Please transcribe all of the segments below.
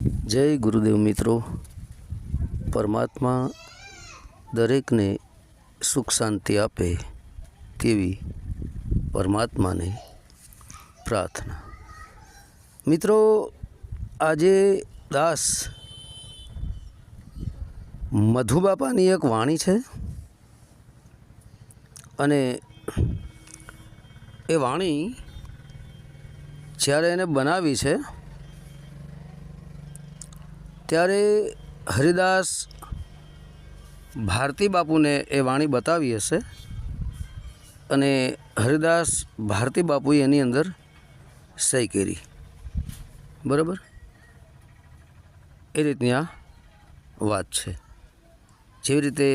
जय गुरुदेव मित्रों। परमात्मा दरेक ने सुख शांति आपे तेवी परमात्मा ने प्रार्थना। मित्रों, आजे दास मधुबापानी एक वाणी है अने ए वाणी ज्यारे एने बनावी छे त्यारे हरिदास भारती बापू ने ए वाणी बतावी हशे अने हरिदास भारती बापूए एनी अंदर सही करी। बराबर ए रीतनी आ वात छे। जेवी रीते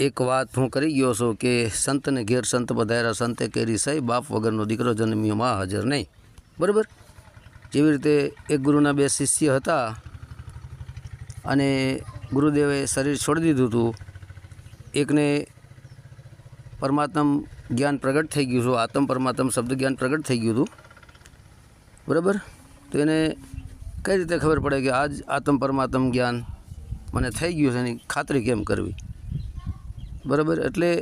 एक बात हूँ करी गयो छो कि संत ने घेर संत बधायरा संते केरी सही बाप वगरनो दीकरो जन्म्यो मां हाजर नहीं। बराबर जेवी रीते एक गुरुना बे शिष्य हता अने गुरुदेवे शरीर छोड़ी दीधुं हतुं। एकने परमात्मा ज्ञान प्रगट थई गयुं छे, आत्म परमात्मा शब्द ज्ञान प्रगट थई गयुं हतुं। बराबर तो एने कई रीते खबर पड़े कि आज आत्म परमात्मा ज्ञान मने थई गयुं छे, एनी खातरी केम करवी। बराबर एटले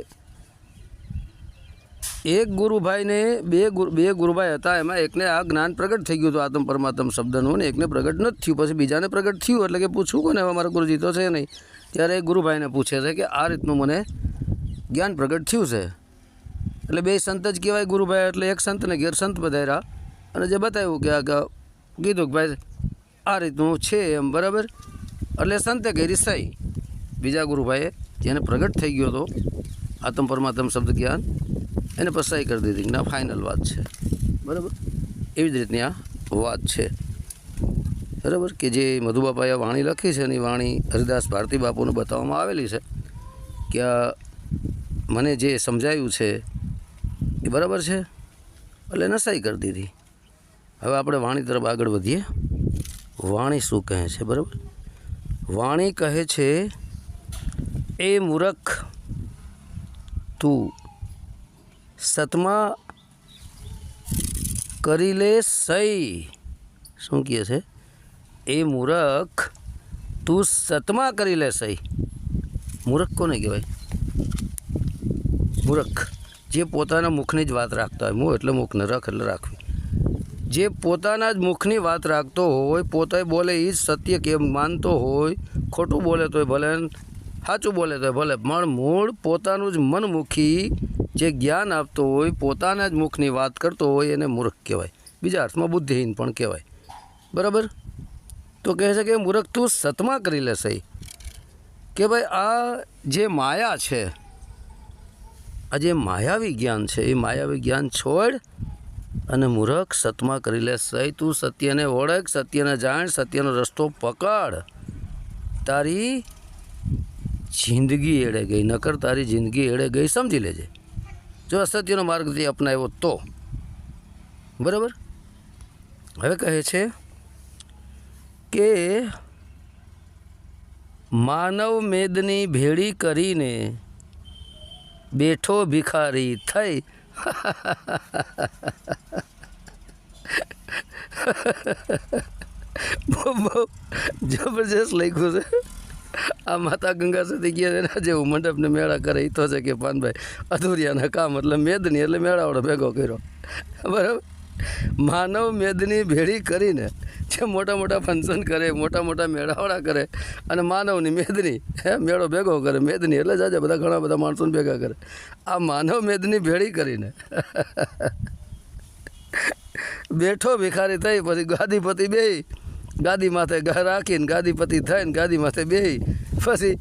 एक गुरुभाई ने बे गुरुभाई हता, एमां एकने आ ज्ञान प्रगट थई गयुं हतुं आत्म परमात्मा शब्दनुं ने एकने प्रगट नथी थयुं। पछी बीजाने प्रगट थयुं एटले के पूछવું कोने, हवे मारा गुरुजी तो छे नहीं। त्यारे गुरुभाईने पूछे छे कि आ रीतनुं मने ज्ञान प्रगट थयुं छे। एटले बे संत ज कहेवाय गुरुभाई, एटले एक संतने घेर संत बधायरा अने जे बताव्युं कि आ कीधुं कि भाई आ रीतनुं छे एम। बराबर एटले संते करी सही। बीजा गुरुभाईए जेने प्रगट थई गयो तो आत्म परमात्मा शब्द ज्ञान एने पर सही कर दीधी ना फाइनल बात है। बराबर एवी ज रीतनी आ बात है। बराबर कि जे मधुबापाए वाणी लखी है, वाणी हरिदास भारती बापूने बताववामां आवेली है कि आ मने जे समजायुं छे ए बराबर है एटले एने सही कर दीधी। हवे आपणे वाणी तरफ आगळ वधीए। वाणी शुं कहे छे? बराबर वाणी कहे छे, ए मूर्ख तू सतमा करी ले सही। शू कहे छे? ए मूर्ख तू सतमा करी ले सही। मूर्ख कोने कहेवाय? मूर्ख जे पोताना मुखनी ज वात राखता होय। मुख एटले मुख ने रख एटले राखवी। जे पोताना ज मुखनी वात राखतो होय, पोते बोले ई सत्य केम मानतो होय, खोटું बोले तो भले साचું बोले तो भले, पण मूળ पोतानुं ज मनमुखी जे ज्ञान आपतो होय, पोताना ज मुखनी वात करतो होय एने मूर्ख कहेवाय। बीजा अर्थमां बुद्धिहीन पण कहेवाय। बराबर तो कहे छे कि मूर्ख तू सतमा करी ले सही कि भाई आ जे माया छे, आ जे मायावी ज्ञान छे ए मायावी ज्ञान छोड़ अने मूर्ख सतमा करी ले सही। तू सत्यने ओळख, सत्यने जाण, सत्यनो रस्तो पकड़, तारी जिंदगी एड़े गई। नकर तारी जिंदगी एड़े गई समझी लेजे जो असत्यनो मार्ग थी अपनाव्यो तो। बराबर हवे कहे छे के मानव मेदनी भेड़ी करीने बेठो भिखारी थई। बहुत जबरदस्त लख्युं छे। आ माता गंगा सती कहे जेवुं मंडप ने मेळा करे तो छे कि पान भाई अधूरियाना काम मतलब मेदनी एटले मेळावड़ो भेगो कर्यो। बराबर मानव मेदनी भेड़ी करीने जे मोटा मोटा फंक्शन करे, मोटा मोटा मेळावड़ा करे अने मानवनी मेदनी मेळो भेगो करे। मेदनी एटले जाजा बधा घणा बधा माणसोने भेगा करे। आ मानव मेदनी भेड़ी करीने बेठो भिखारी थई। पछी गादीपति बेही गादी माथे राखीने गादीपति थईने गादी माथे बेही पछी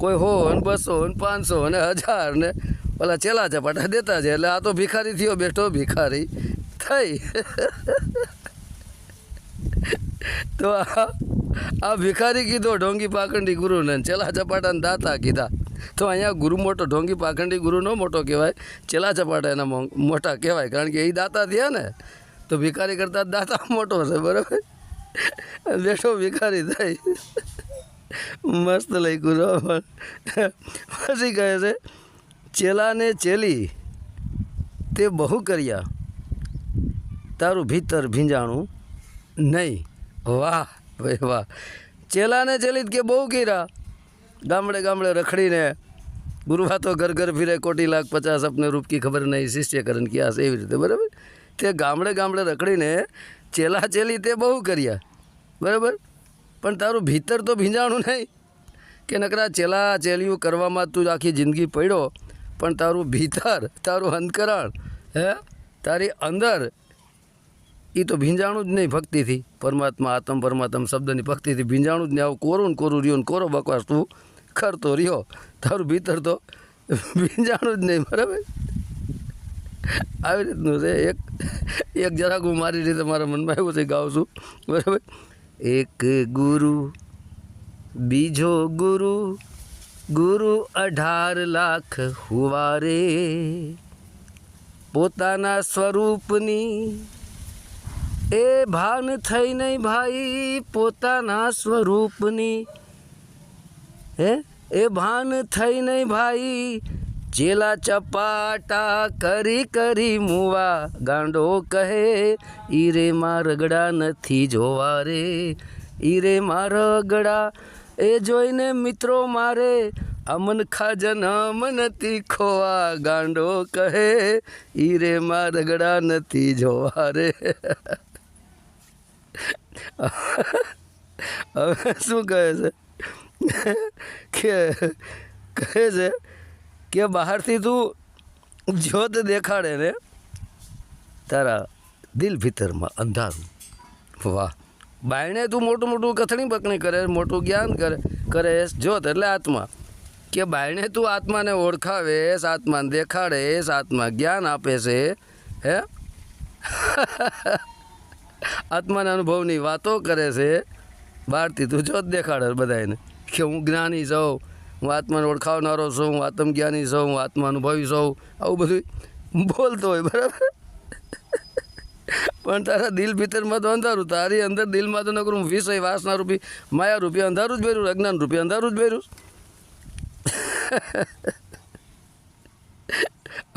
कोई 100 ने 200 ने 500 ने 1000 ने ओला चेला चपाटा देता है। एटले आ तो भिखारी थयो, बेठो भिखारी थई। तो आ भिखारी कीधो ढोंगी पाखंडी गुरु ने, चेला चपाटा ने दाता कीधा। तो अहींया गुरु मोटो, ढोंगी पाखंडी गुरु नो मोटो कहेवाय, चेला चपाटा एना मोटा कहेवाय, कारण के ए दाता थया ने। तो भिखारी करता दाता मोटो छे। बराबर बेठो भिखारी थई। मस्त लख्युं छे। पछी कहे छे चेला ने चेली ते बहु कर्या तारू भीतर भींजाणुं नहीं વાહ ભાઈ વાહ. ચેલાને ચેલી કે બહુ કીરા ગામડે ગામડે રખડીને ગુરુવા તો ઘર ઘર ફિરે કોટી લાખ 50 अपने रूप की खबर नहीं शिष्य करण की आस એવી રીતે બરાબર. તે ગામડે ગામડે રખડીને ચેલા ચેલી તે બહુ કર્યા બરાબર, પણ તારું ભીતર તો ભીંજાણું નહીં કે નકરા ચેલા ચેલિયું કરવામાં તું આખી જિંદગી પડ્યો, પણ તારું ભીતર તારું અંતકરણ હે તારી અંદર એ તો ભીંજાણું જ નહીં ભક્તિથી. પરમાત્મા આત્મ પરમાત્મ શબ્દની ભક્તિથી ભીંજાણું જ નહીં. આવું કોરું ને કોરું રહ્યો ને કોરો બકવાસ તું કરતો રહ્યો, તારું ભીતર તો ભીંજાણું જ નહીં બરાબર. આવી રીતનું છે. એક જરાક હું મારી રીતે મારા મનમાં એવું છે ગાઉં છું બરાબર. એક ગુરુ બીજો ગુરુ, ગુરુ 18 લાખ હુવા રે, પોતાના સ્વરૂપની એ ભાન થઈ નહીં ભાઈ, પોતાના સ્વરૂપની એ ભાન થઈ નહીં ભાઈ. ચેલા ચપાટા કરી કરી મુવા, ગાંડો કહે ઈરે માં રગડા નથી જોવા રે, ઈરે માં રગડા એ જોઈને મિત્રો મારે, અમન ખાજનમ નથી ખોવા, ગાંડો કહે ઈરે માં રગડા નથી જોવા રે. હવે શું કહે છે કહે છે કે બહારથી તું જ્યોત દેખાડે ને તારા દિલ ભીતરમાં અંધારું. વાહ. બાયણે તું મોટું મોટું કથણી બકણી કરે, મોટું જ્ઞાન કરે જ્યોત એટલે આત્મા, કે બાયણે તું આત્માને ઓળખાવેશ, આત્માને દેખાડેશ, આત્મા જ્ઞાન આપે છે હે આત્માના અનુભવની વાતો કરે છે. બહારથી તું જ્યોત દેખાડે બધાને કે હું જ્ઞાની છું, હું આત્માને ઓળખાવનારો છું, હું આત્મજ્ઞાની છું, હું આત્મા અનુભવી છું, આવું બધું બોલતો હોય બરાબર. પણ તારા દિલ ભીતરમાં તો અંધારું, તારી અંદર દિલમાં તો ન કરું વિષય વાસના રૂપી માયા રૂપી અંધારું જ બેર્યું, અજ્ઞાન રૂપી અંધારું જ બેર્યું.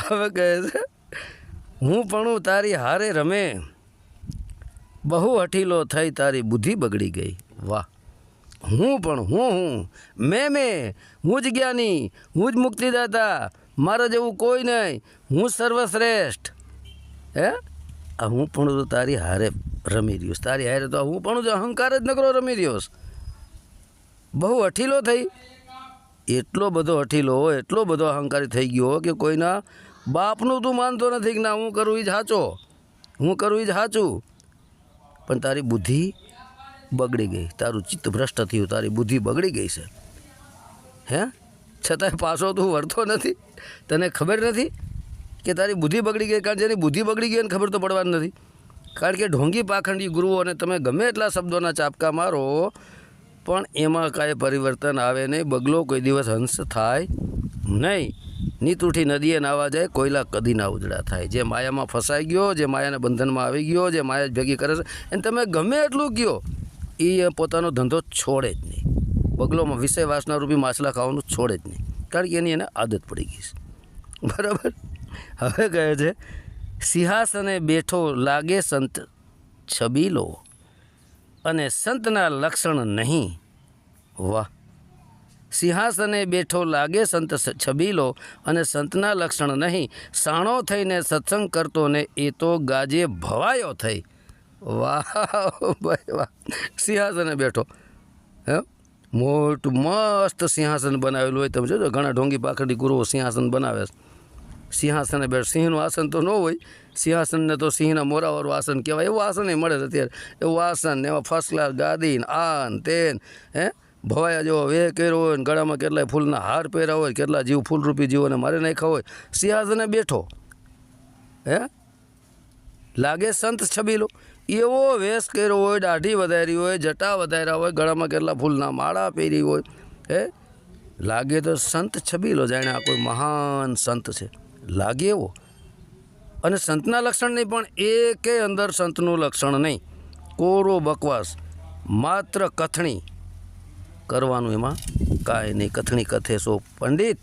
હવે કહે છે હું પણ તારી હારે રમે, બહુ હઠીલો થઈ તારી બુદ્ધિ બગડી ગઈ. વાહ. હું પણ હું હું જ જ્ઞાની, હું જ મુક્તિદાતા, મારા જેવું કોઈ નહીં, હું સર્વશ્રેષ્ઠ હે. આ હું પણ તો તારી હારે રમી રહ્યો, તારી હારે તો હું પણ જ અહંકાર જ નકરો રમી રહ્યો. બહુ હઠીલો થઈ, એટલો બધો હઠીલો, એટલો બધો અહંકારી થઈ ગયો કે કોઈના બાપનું તું માનતો નથી કે ના હું કરું એ જ સાચો, હું કરું એ જ સાચું. પણ તારી બુદ્ધિ બગડી ગઈ, તારું ચિત્ત ભ્રષ્ટ થયું, તારી બુદ્ધિ બગડી ગઈ છે હે. છતાંય પાછો તું વળતો નથી, તને ખબર નથી કે તારી બુદ્ધિ બગડી ગઈ. કારણ જેની બુદ્ધિ બગડી ગઈ એને ખબર તો પડવાની નથી. કારણ કે ઢોંગી પાખંડી ગુરુઓને તમે ગમે એટલા શબ્દોના ચાપકા મારો પણ એમાં કાંઈ પરિવર્તન આવે નહીં. બગલો કોઈ દિવસ હંસ થાય નહીં. નીત ઉઠી નદીએ નાવા જાય, કોયલા કદી ના ઉજળા થાય. જે માયામાં ફસાઈ ગયો, જે માયાના બંધનમાં આવી ગયો, જે માયા ભેગી કરે છે એને તમે ગમે એટલું કહો એ પોતાનો ધંધો છોડે જ નહીં. બગલોમાં વિષય વાસના રૂપી માછલા ખાવાનું છોડે જ નહીં, કારણ કે એની એને આદત પડી ગઈ છે બરાબર. હવે કહે છે સિંહાસને બેઠો લાગે સંત છબીલો, અને સંતના લક્ષણ નહીં. વાહ. સિંહાસને બેઠો લાગે સંત છબીલો, અને સંતના લક્ષણ નહીં. સાણો થઈને સત્સંગ કરતો ને એ તો ગાજે ભવાયો થઈ. વાહ ભાઈ વાહ. સિંહાસને બેઠો હે, મોટું મસ્ત સિંહાસન બનાવેલું હોય. તમે જોજો ઘણા ઢોંગી પાખંડી ગુરુઓ સિંહાસન બનાવે છે. સિંહાસને બેઠ, સિંહનું આસન તો ન હોય, સિંહાસનને તો સિંહના મોરાવાળું આસન કહેવાય. એવું આસન મળે છે અત્યારે, એવું આસન એમાં ફર્સ્ટ ક્લાસ ગાદી આન તેન હે, ભવાયા જેવો વેહ કર્યો હોય ને ગળામાં કેટલાય ફૂલના હાર પહેર્યા હોય, કેટલા જીવ ફૂલરૂપી જીવોને મારી નાખ્યા હોય. સિંહાસને બેઠો હે, લાગે સંત છબીલો, એવો વેશ કર્યો હોય, દાઢી વધારી હોય, જટા વધાર્યા હોય, ગળામાં કેટલા ફૂલના માળા પહેરી હોય હે, લાગે તો સંત છબીલો, જાણે આ કોઈ મહાન સંત છે, લાગે એવો. અને સંતના લક્ષણ નહીં, પણ એકે અંદર સંતનું લક્ષણ નહીં. કોરો બકવાસ, માત્ર કથણી કરવાનું, એમાં કાંઈ નહીં. કથણી કથે સો પંડિત,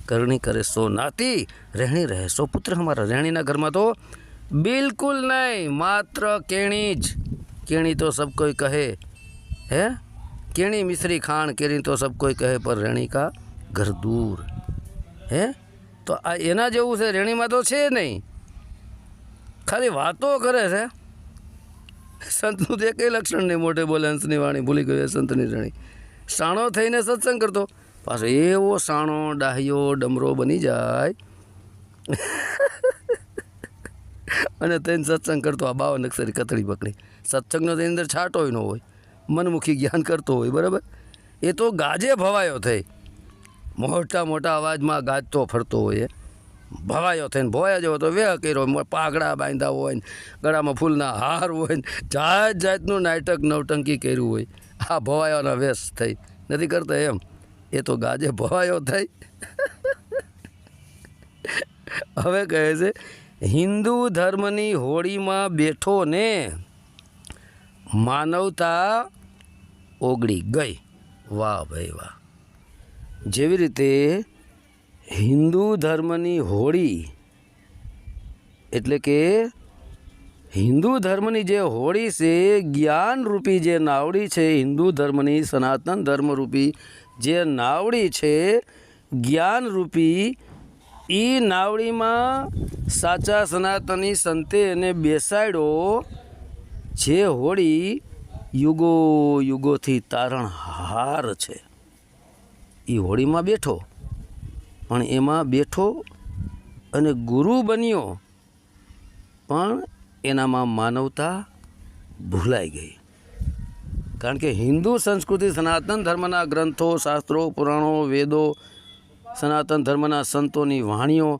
કરણી કરે સો નાતી, રહેણી રહે સો પુત્ર. અમારા રહેણીના ઘરમાં તો બિલકુલ નહીં, માત્ર કેણી જ केणी तो सब कोई कहे है, केणी मिश्री खाण केरी तो सब कोई कहे, पर रेणी का घर दूर है। तो आ एना जेवुं छे, रेणीमां तो छे नहीं, खाली वातो करे छे। संतनुं तो एकेय लक्षण नहीं, मोटे बोले हंसनी वाणी, भूली गयो संतनी रेणी। साणो थईने सत्संग करतो, पाछो एवो साणो डाह्यो डमरो बनी जाय અને તેને સત્સંગ કરતો, આ 52 અક્ષરી કથળી પકડી. સત્સંગનો તેની અંદર છાંટોય ન હોય, મનમુખી જ્ઞાન કરતો હોય, બરાબર. એ તો ગાજે ભવાયો થઈ, મોટા મોટા અવાજમાં ગાજતો ફરતો હોય, ભવાયો થઈને ભવાયા જેવો તો વેહ કર્યો, પાઘડા બાંધ્યા હોય ને ગળામાં ફૂલના હાર હોય ને જાત જાતનું નાટક નવટંકી કર્યું હોય, આ ભવાયાના વેશ થઈ નથી કરતા એમ. એ તો ગાજે ભવાયો થઈ. હવે કહે છે હિન્દુ ધર્મની હોળીમાં બેઠો ને માનવતા ઓગળી ગઈ. વાહ ભાઈ વાહ. જેવી રીતે હિન્દુ ધર્મની હોળી એટલે કે હિન્દુ ધર્મની જે હોળી છે, જ્ઞાનરૂપી જે નાવડી છે, હિન્દુ ધર્મની સનાતન ધર્મરૂપી જે નાવડી છે જ્ઞાનરૂપી, એ નાવડીમાં સાચા સનાતની સંતે એને બેસાડ્યો. જે હોળી યુગો યુગોથી તારણહાર છે, એ હોળીમાં બેઠો, પણ એમાં બેઠો અને ગુરુ બન્યો, પણ એનામાં માનવતા ભૂલાઈ ગઈ. કારણ કે હિન્દુ સંસ્કૃતિ, સનાતન ધર્મના ગ્રંથો, શાસ્ત્રો, પુરાણો, વેદો, સનાતન ધર્મના સંતોની વાણીઓ,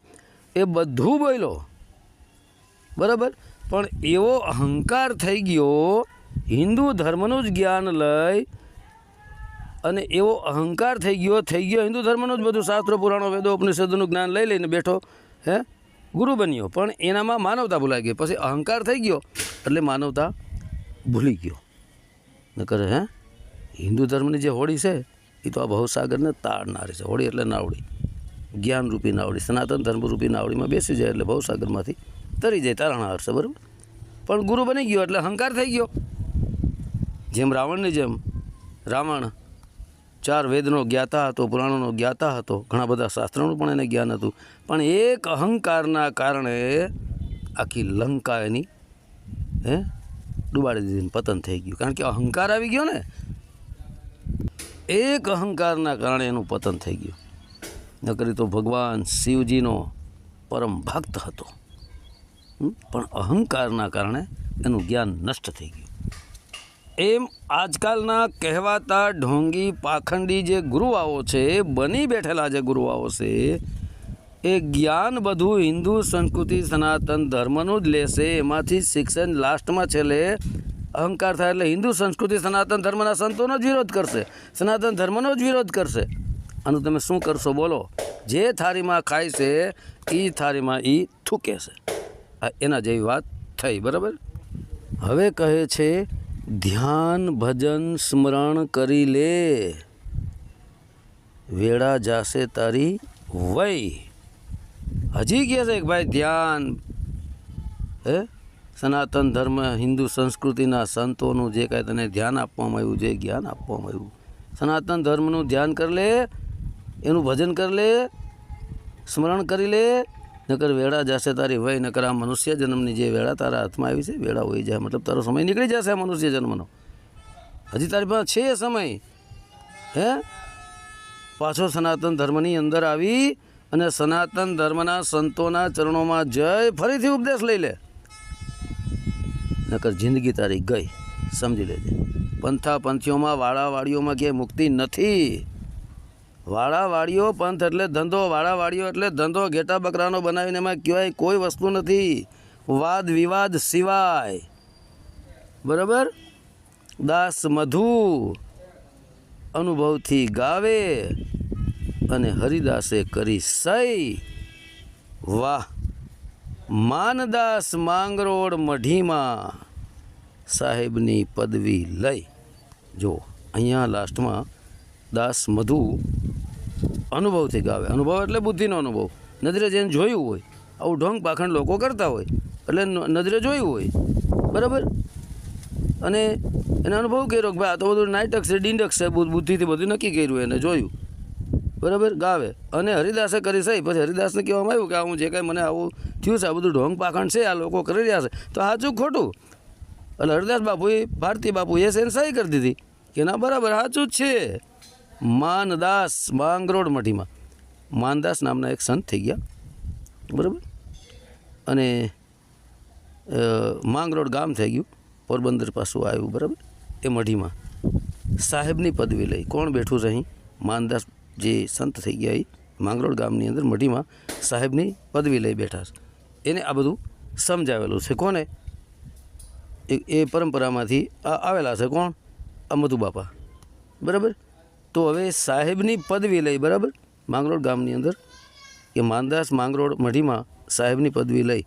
એ બધું બોલ્યો, બરાબર. પણ એવો અહંકાર થઈ ગયો, હિન્દુ ધર્મનું જ જ્ઞાન લઈ અને એવો અહંકાર થઈ ગયો હિન્દુ ધર્મનું જ બધું શાસ્ત્રો, પુરાણો, વેદો, ઉપનિષદોનું જ્ઞાન લઈ લઈને બેઠો, હે, ગુરુ બન્યો, પણ એનામાં માનવતા ભૂલાઈ ગઈ. પછી અહંકાર થઈ ગયો એટલે માનવતા ભૂલી ગયો. નકર હે હિન્દુ ધર્મની જે હોળી છે એ તો આ ભવસાગરને તાળનારી છે. હોળી એટલે નાવડી, જ્ઞાનરૂપી નાવડી, સનાતન ધર્મરૂપી નાવડીમાં બેસી જાય એટલે ભવસાગરમાંથી તરી જાય, તારણહાર છે, બરાબર. પણ ગુરુ બની ગયો એટલે અહંકાર થઈ ગયો. જેમ રાવણની જેમ રાવણ 4 વેદનો જ્ઞાતા હતો, પુરાણોનો જ્ઞાતા હતો, ઘણા બધા શાસ્ત્રોનું પણ એને જ્ઞાન હતું, પણ એક અહંકારના કારણે આખી લંકા એની ડૂબાડી દીધી, પતન થઈ ગયું. કારણ કે અહંકાર આવી ગયો ને, એક અહંકારના કારણે એનું પતન થઈ ગયું. નકરી તો ભગવાન શિવજીનો પરમ ભક્ત હતો, પણ અહંકારના કારણે એનું જ્ઞાન નષ્ટ થઈ ગયું. એમ આજકાલના કહેવાતા ઢોંગી પાખંડી જે ગુરુવાઓ છે, બની બેઠેલા જે ગુરુવાઓ છે, એ જ્ઞાન બધું હિન્દુ સંસ્કૃતિ સનાતન ધર્મનું જ લેશે. એમાંથી શિક્ષણ લાસ્ટમાં છેલ્લે અહંકાર થાય એટલે હિન્દુ સંસ્કૃતિ સનાતન ધર્મના સંતોનો જ વિરોધ કરશે, સનાતન ધર્મનો જ વિરોધ કરશે. આનું તમે શું કરશો બોલો? જે થાળીમાં ખાય છે એ થાળીમાં એ થૂકે છે. એના જેવી વાત થઈ, બરાબર. હવે કહે છે ધ્યાન ભજન સ્મરણ કરી લે, વેળા જાશે તારી વય. હજી કહે છે કે ભાઈ ધ્યાન, હે, સનાતન ધર્મ હિન્દુ સંસ્કૃતિના સંતોનું જે કાંઈ તને ધ્યાન આપવામાં આવ્યું, જે જ્ઞાન આપવામાં આવ્યું, સનાતન ધર્મનું ધ્યાન કરી લે, એનું ભજન કરી લે, સ્મરણ કરી લે, નકર વેળા જશે તારી વય. નકર આ મનુષ્ય જન્મની જે વેળા તારા હાથમાં આવી છે, વેળા હોઈ જાય, મતલબ તારો સમય નીકળી જશે આ મનુષ્ય જન્મનો. હજી તારી પાસે છે સમય, હે, પાછો સનાતન ધર્મની અંદર આવી અને સનાતન ધર્મના સંતોના ચરણોમાં જય ફરીથી ઉપદેશ લઈ લે. નકર જિંદગી તારી ગઈ, સમજી લેજે. પંથા પંથીઓમાં, વાળાવાળીઓમાં ક્યાંય મુક્તિ નથી. વાળાવાળીઓ પંથ એટલે ધંધો, વાળાવાળીઓ એટલે ધંધો, ઘેટા બકરાનો બનાવીને એમાં કહેવાય કોઈ વસ્તુ નથી, વાદ વિવાદ સિવાય, બરાબર. દાસ મધુ અનુભવથી ગાવે અને હરિદાસે કરી સઈ. વાહ. માનદાસ માંગરોળ મઢીમાં સાહેબની પદવી લઈ. જો અહીંયા લાસ્ટમાં દાસ મધુ અનુભવથી ગાવે. અનુભવ એટલે બુદ્ધિનો અનુભવ, નજરે જેને જોયું હોય. આવું ઢોંગ પાખંડ લોકો કરતા હોય એટલે નજરે જોયું હોય, બરાબર. અને એને અનુભવ કર્યો કે ભાઈ આ તો બધું નાટક છે, ડીંડક છે, બુદ્ધિથી બધું નક્કી કર્યું એને જોયું, બરાબર, ગાવે. અને હરિદાસે કરી સહી. પછી હરિદાસને કહેવામાં આવ્યું કે આ હું જે કાંઈ મને આવું થયું છે, આ બધું ઢોંગ પાખંડ છે, આ લોકો કરી રહ્યા છે, તો સાચું ખોટું? એટલે હરિદાસ બાપુએ, ભારતી બાપુએ એને સહી કરી દીધી કે ના બરાબર સાચું જ છે. માનદાસ માંગરોળ મઢીમાં માનદાસ નામના એક સંત થઈ ગયા, બરાબર. અને માંગરોળ ગામ થઈ ગયું, પોરબંદર પાછું આવ્યું, બરાબર. એ મઢીમાં સાહેબની પદવી લઈ કોણ બેઠું છે અહીં? માનદાસ જે સંત થઈ ગયા એ માંગરોળ ગામની અંદર મઢીમાં સાહેબની પદવી લઈ બેઠા છે. એને આ બધું સમજાવેલું છે. કોને? એ પરંપરામાંથી આવેલા છે. કોણ? આ મધુ બાપા, બરાબર. તો હવે સાહેબની પદવી લઈ, બરાબર, માંગરોળ ગામની અંદર એ માનદાસ માંગરોળ મઢીમાં સાહેબની પદવી લઈ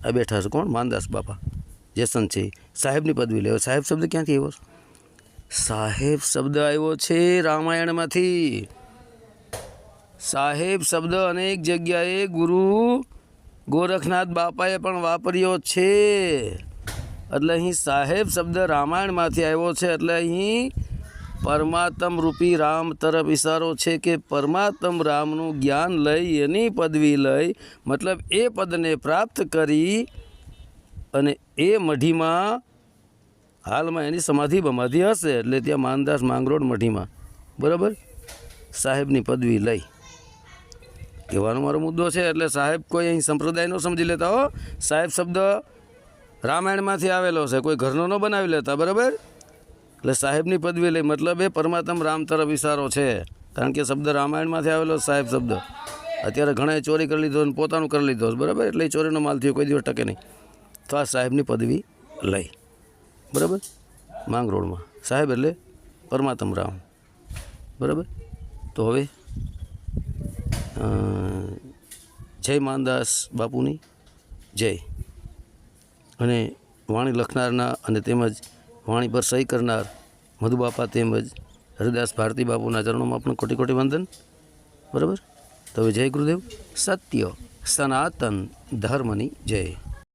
આ બેઠા છે. કોણ? માનદાસ બાપા જે સંત છે, સાહેબની પદવી લે. સાહેબ શબ્દ ક્યાંથી આવ્યો? સાહેબ શબ્દ આવ્યો છે રામાયણમાંથી. સાહેબ શબ્દ અનેક જગ્યાએ ગુરુ ગોરખનાથ બાપાએ પણ વાપર્યો છે. એટલે અહીં સાહેબ શબ્દ રામાયણમાંથી આવ્યો છે. એટલે અહીં પરમાત્મ રૂપી રામ તરફ ઇશારો છે કે પરમાત્મ રામનું જ્ઞાન લઈ એની પદવી લઈ, મતલબ એ પદને પ્રાપ્ત કરી અને એ મઢીમાં હાલમાં એની સમાધિ બમાધિ હશે. એટલે ત્યાં માનદાસ માંગરોળ મઢીમાં, બરાબર, સાહેબની પદવી લઈ. કહેવાનો મારો મુદ્દો છે. એટલે સાહેબ કોઈ અહીં સંપ્રદાય ન સમજી લેતા હો. સાહેબ શબ્દ રામાયણમાંથી આવેલો છે, કોઈ ઘરનો ન બનાવી લેતા, બરાબર. એટલે સાહેબની પદવી લઈ મતલબ એ પરમાત્મ રામ તરફ ઇશારો છે. કારણ કે શબ્દ રામાયણમાંથી આવેલો સાહેબ શબ્દ. અત્યારે ઘણાએ ચોરી કરી લીધો અને પોતાનું કરી લીધો, બરાબર. એટલે એ ચોરીનો માલ થયો, કોઈ દિવસ ટકે નહીં. તો આ સાહેબની પદવી લઈ, બરાબર, માંગરોળમાં. સાહેબ એટલે પરમાત્મ રામ, બરાબર. તો હવે જય માનદાસ બાપુની જય. અને વાણી લખનારના અને તેમજ વાણી પર સહી કરનાર મધુ બાપા તેમજ હરિદાસ ભારતી બાપુના ચરણોમાં પણ કોટી કોટી વંદન, બરાબર. તો હવે જય ગુરુદેવ. સત્ય સનાતન ધર્મની જય.